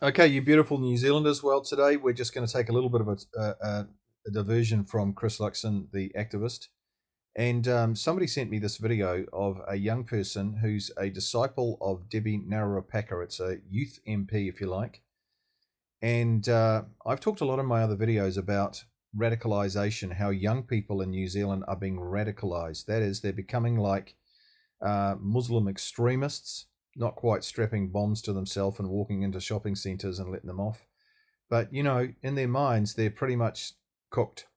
Okay, you beautiful New Zealanders. Well, today we're just going to take a little bit of a diversion from Chris Luxon, the activist. And somebody sent me this video of a young person who's a disciple of Debbie Narawapaka. It's a youth MP, if you like. And I've talked a lot in my other videos about radicalisation, how young people in New Zealand are being radicalised. That is, they're becoming like Muslim extremists, not quite strapping bombs to themselves and walking into shopping centres and letting them off. But, you know, in their minds, they're pretty much cooked.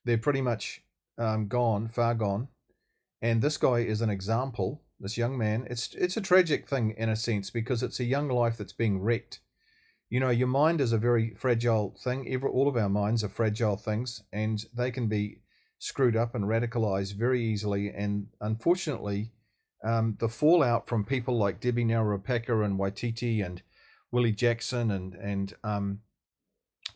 They're pretty much gone, far gone. And this guy is an example, this young man. It's a tragic thing in a sense because it's a young life that's being wrecked. You know, your mind is a very fragile thing. All of our minds are fragile things, and they can be screwed up and radicalized very easily. And unfortunately, the fallout from people like Debbie Narawapaka and Waititi and Willie Jackson and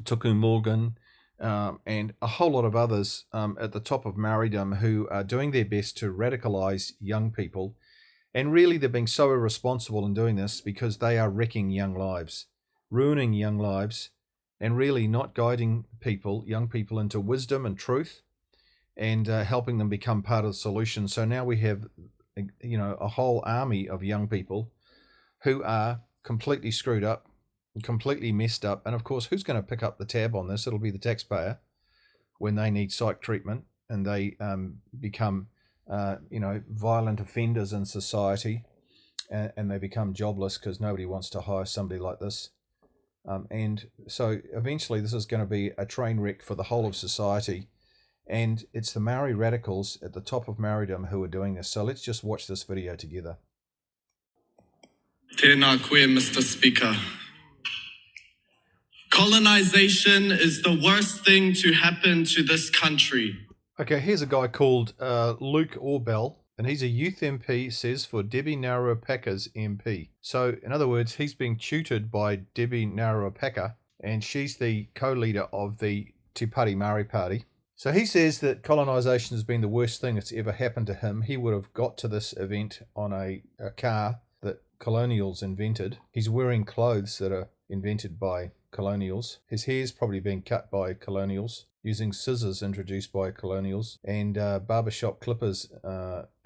Tuku Morgan and a whole lot of others at the top of Marydom who are doing their best to radicalize young people. And really, they're being so irresponsible in doing this because they are wrecking young lives, ruining young lives, and really not guiding young people into wisdom and truth and helping them become part of the solution. So now we have, you know, a whole army of young people who are completely screwed up, completely messed up. And of course, who's going to pick up the tab on this? It'll be the taxpayer when they need psych treatment and they become, you know, violent offenders in society and they become jobless because nobody wants to hire somebody like this. And so eventually this is going to be a train wreck for the whole of society. And it's the Maori radicals at the top of Marydom who are doing this. So let's just watch this video together. Tēnā koe, Mr. Speaker. Colonization is the worst thing to happen to this country. Okay, here's a guy called Luke Orbell, and he's a youth MP, says, for Debbie Narawapaka's MP. So, in other words, he's being tutored by Debbie Narawapaka, and she's the co-leader of the Te Pari Maori Party. So he says that colonisation has been the worst thing that's ever happened to him. He would have got to this event on a car that colonials invented. He's wearing clothes that are invented by colonials. His hair's probably been cut by colonials, using scissors introduced by colonials, and barbershop clippers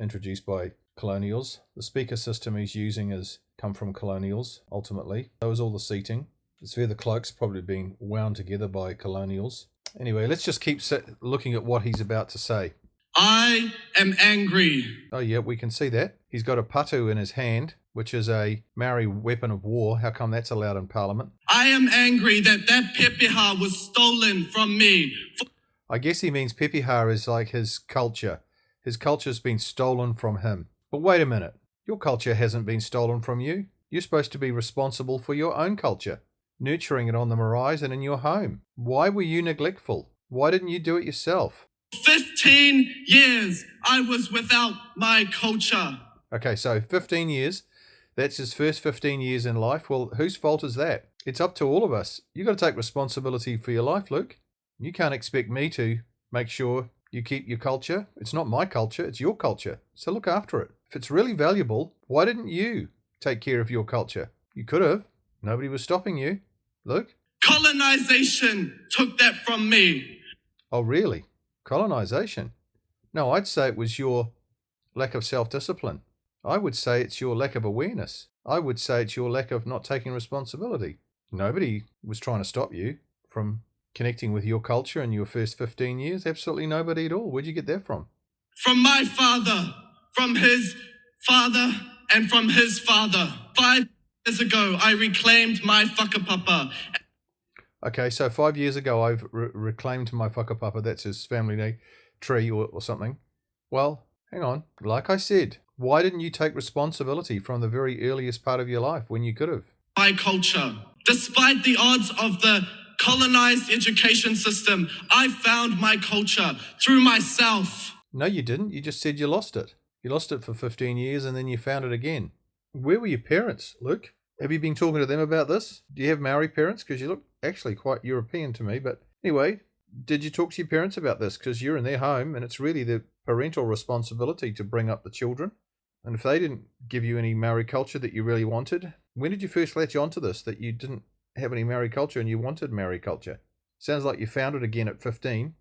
introduced by colonials. The speaker system he's using has come from colonials, ultimately. So is all the seating. His feather cloak's probably been wound together by colonials. Anyway, let's just keep looking at what he's about to say. I am angry. Oh yeah, we can see that. He's got a patu in his hand, which is a Maori weapon of war. How come that's allowed in Parliament? I am angry that pepeha was stolen from me. I guess he means pepeha is like his culture. His culture's been stolen from him. But wait a minute. Your culture hasn't been stolen from you. You're supposed to be responsible for your own culture, nurturing it on the maraes and in your home. Why were you neglectful? Why didn't you do it yourself? 15 years I was without my culture. Okay, so 15 years. That's his first 15 years in life. Well, whose fault is that? It's up to all of us. You've got to take responsibility for your life, Luke. You can't expect me to make sure you keep your culture. It's not my culture, it's your culture. So look after it. If it's really valuable, why didn't you take care of your culture? You could have. Nobody was stopping you. Luke? Colonization took that from me. Oh, really? Colonization? No, I'd say it was your lack of self-discipline. I would say it's your lack of awareness. I would say it's your lack of not taking responsibility. Nobody was trying to stop you from connecting with your culture in your first 15 years. Absolutely nobody at all. Where'd you get that from? From my father, from his father, and from his father. 5 years ago, I reclaimed my whakapapa. Okay, so 5 years ago, I've reclaimed my whakapapa. That's his family tree or something. Well, hang on. Like I said, why didn't you take responsibility from the very earliest part of your life when you could have? My culture. Despite the odds of the colonized education system, I found my culture through myself. No, you didn't. You just said you lost it. You lost it for 15 years and then you found it again. Where were your parents, Luke? Have you been talking to them about this? Do you have Maori parents? Because you look actually quite European to me. But anyway, did you talk to your parents about this? Because you're in their home and it's really the parental responsibility to bring up the children. And if they didn't give you any Maori culture that you really wanted, when did you first latch onto this that you didn't have any Maori culture and you wanted Maori culture. Sounds like you found it again at 15,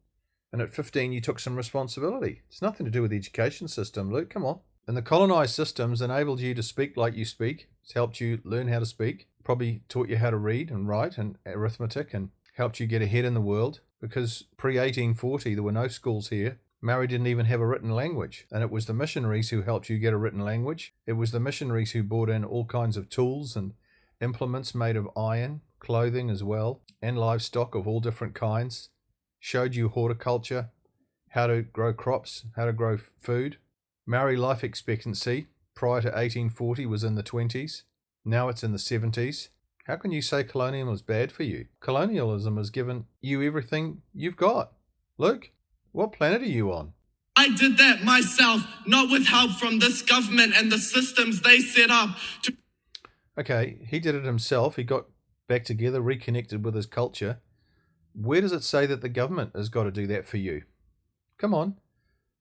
and at 15 you took some responsibility. It's nothing to do with the education system, Luke, come on. And the colonised systems enabled you to speak like you speak. It's helped you learn how to speak, probably taught you how to read and write and arithmetic, and helped you get ahead in the world, because pre-1840 there were no schools here. Maori didn't even have a written language, and it was the missionaries who helped you get a written language. It was the missionaries who brought in all kinds of tools and implements made of iron, clothing as well, and livestock of all different kinds, showed you horticulture, how to grow crops, how to grow food. Maori life expectancy prior to 1840 was in the 20s. Now it's in the 70s. How can you say colonialism is bad for you? Colonialism has given you everything you've got. Luke, what planet are you on? I did that myself, not with help from this government and the systems they set up to... Okay, he did it himself. He got back together, reconnected with his culture. Where does it say that the government has got to do that for you? Come on,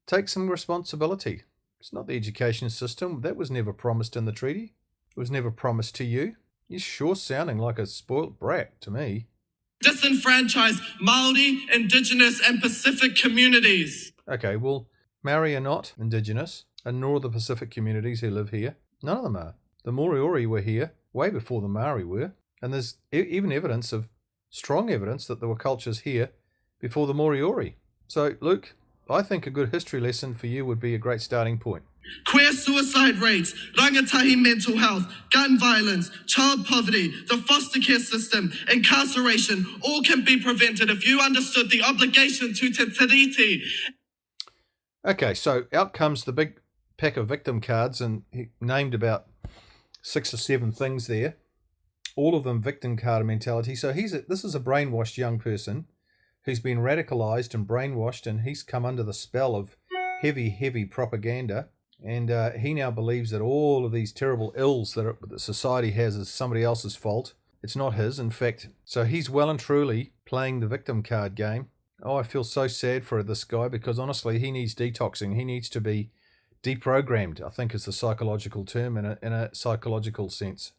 take some responsibility. It's not the education system. That was never promised in the treaty. It was never promised to you. You're sure sounding like a spoilt brat to me. Disenfranchise Maori, Indigenous and Pacific communities. Okay, well, Maori are not Indigenous, and nor are the Pacific communities who live here. None of them are. The Moriori were here way before the Maori were, and there's even strong evidence that there were cultures here before the Moriori. So, Luke, I think a good history lesson for you would be a great starting point. Queer suicide rates, rangatahi mental health, gun violence, child poverty, the foster care system, incarceration, all can be prevented if you understood the obligation to te tiriti. Okay, so out comes the big pack of victim cards, and he named about 6 or 7 things there. All of them victim card mentality. So this is a brainwashed young person who's been radicalized and brainwashed, and he's come under the spell of heavy propaganda. And he now believes that all of these terrible ills that society has is somebody else's fault. It's not his, in fact. So he's well and truly playing the victim card game. Oh, I feel so sad for this guy, because honestly, he needs detoxing. He needs to be deprogrammed, I think is the psychological term in a psychological sense.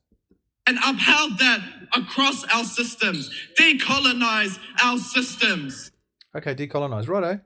And upheld that across our systems. Decolonize our systems. Okay, decolonize. Righto.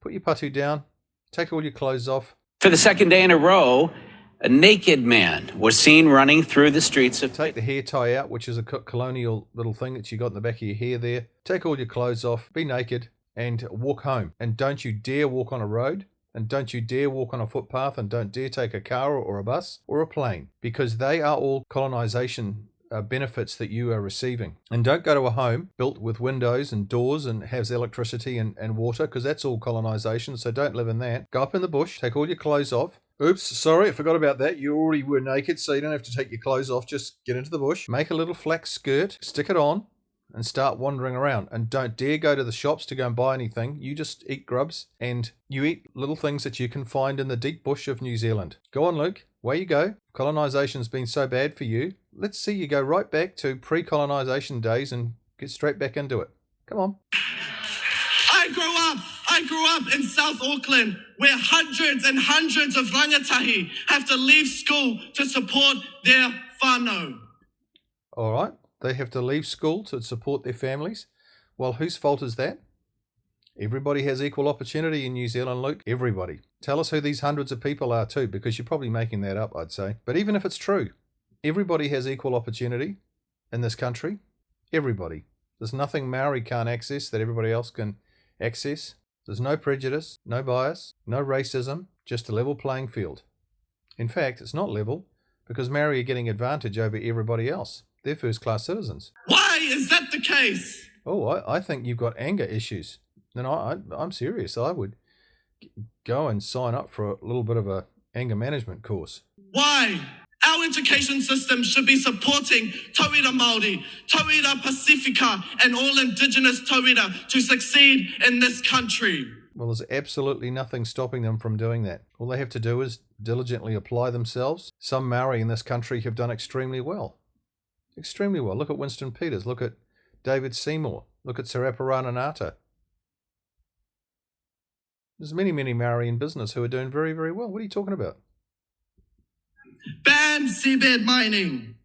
Put your patu down. Take all your clothes off. For the second day in a row, a naked man was seen running through the streets of... Take the hair tie out, which is a colonial little thing that you got in the back of your hair there. Take all your clothes off, be naked, and walk home. And don't you dare walk on a road, and don't you dare walk on a footpath, and don't dare take a car or a bus or a plane, because they are all colonization benefits that you are receiving. And don't go to a home built with windows and doors and has electricity and water, because that's all colonization, so don't live in that. Go up in the bush, take all your clothes off. Oops, sorry, I forgot about that. You already were naked, so you don't have to take your clothes off. Just get into the bush, make a little flax skirt, stick it on, and start wandering around. And don't dare go to the shops to go and buy anything. You just eat grubs, and you eat little things that you can find in the deep bush of New Zealand. Go on, Luke. Away you go. Colonization's been so bad for you. Let's see you go right back to pre-colonization days and get straight back into it. Come on. I grew up in South Auckland, where hundreds and hundreds of rangatahi have to leave school to support their whānau. All right. They have to leave school to support their families. Well, whose fault is that? Everybody has equal opportunity in New Zealand, Luke. Everybody. Tell us who these hundreds of people are too, because you're probably making that up, I'd say. But even if it's true, everybody has equal opportunity in this country. Everybody. There's nothing Maori can't access that everybody else can access. There's no prejudice, no bias, no racism, just a level playing field. In fact, it's not level, because Maori are getting advantage over everybody else. They're first-class citizens. Why is that the case? Oh, I think you've got anger issues. And I'm serious. I would go and sign up for a little bit of a anger management course. Why? Our education system should be supporting tauira Māori, tauira Pacifica, and all Indigenous tauira to succeed in this country. Well, there's absolutely nothing stopping them from doing that. All they have to do is diligently apply themselves. Some Maori in this country have done extremely well. Extremely well. Look at Winston Peters. Look at David Seymour. Look at Saraparana Ngata. There's many Maori in business who are doing very, very well. What are you talking about? Ban seabed mining.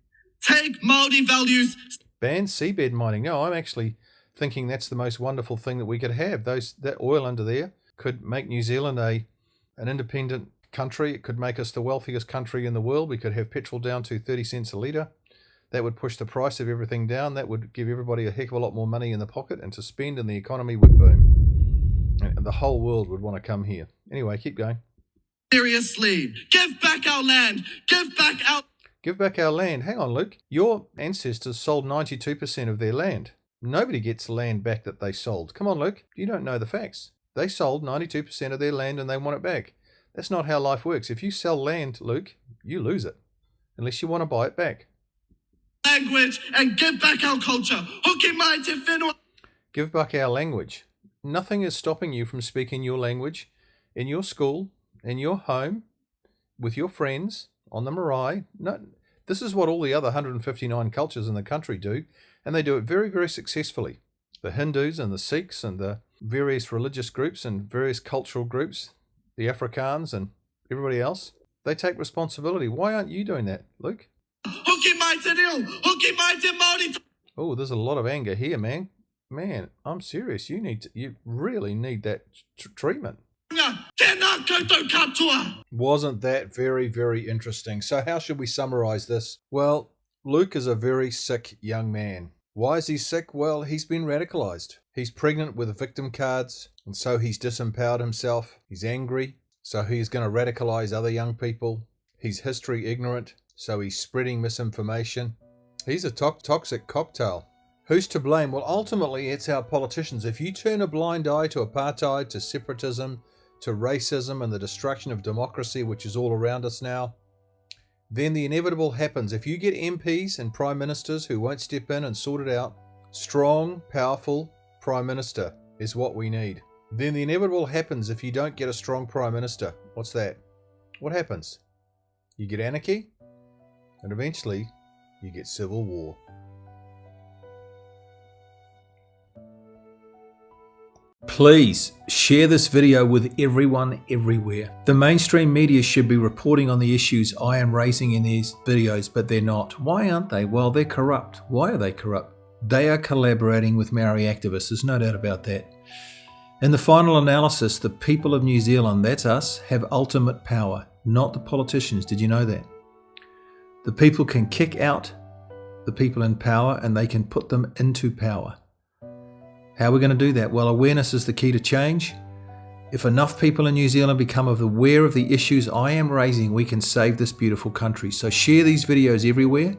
Take Māori values ban seabed mining. No, I'm actually thinking that's the most wonderful thing that we could have. That oil under there could make New Zealand an independent country. It could make us the wealthiest country in the world. We could have petrol down to 30 cents a litre. That would push the price of everything down. That would give everybody a heck of a lot more money in the pocket and to spend, and the economy would boom. And the whole world would want to come here. Anyway, keep going. Seriously, give back our land. Give back our land. Hang on, Luke. Your ancestors sold 92% of their land. Nobody gets land back that they sold. Come on, Luke. You don't know the facts. They sold 92% of their land and they want it back. That's not how life works. If you sell land, Luke, you lose it. Unless you want to buy it back. Language and give back our culture. Hoki mai te whenua. Give back our language. Nothing is stopping you from speaking your language in your school, in your home, with your friends, on the marae. No, this is what all the other 159 cultures in the country do, and they do it very, very successfully. The Hindus and the Sikhs and the various religious groups and various cultural groups, the Afrikaans and everybody else, they take responsibility. Why aren't you doing that, Luke? Hoki mai te reo. Hoki mai te Māori. Oh, there's a lot of anger here, man. Man, I'm serious. You really need that treatment. Tēnā koutou katoa. Wasn't that very, very interesting? So how should we summarize this? Well, Luke is a very sick young man. Why is he sick? Well, he's been radicalized. He's pregnant with victim cards, and so he's disempowered himself. He's angry, so he's going to radicalize other young people. He's history ignorant, so he's spreading misinformation. He's a toxic cocktail. Who's to blame? Well, ultimately, it's our politicians. If you turn a blind eye to apartheid, to separatism, to racism and the destruction of democracy, which is all around us now, then the inevitable happens. If you get MPs and prime ministers who won't step in and sort it out, strong, powerful prime minister is what we need. Then the inevitable happens if you don't get a strong prime minister. What's that? What happens? You get anarchy, and eventually you get civil war. Please share this video with everyone everywhere. The mainstream media should be reporting on the issues I am raising in these videos, but they're not. Why aren't they? Well, they're corrupt. Why are they corrupt? They are collaborating with Maori activists. There's no doubt about that. In the final analysis, the people of New Zealand, that's us, have ultimate power, not the politicians. Did you know that? The people can kick out the people in power and they can put them into power. How are we going to do that? Well, awareness is the key to change. If enough people in New Zealand become aware of the issues I am raising, we can save this beautiful country. So share these videos everywhere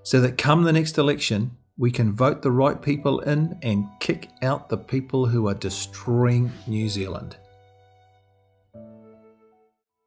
so that come the next election, we can vote the right people in and kick out the people who are destroying New Zealand.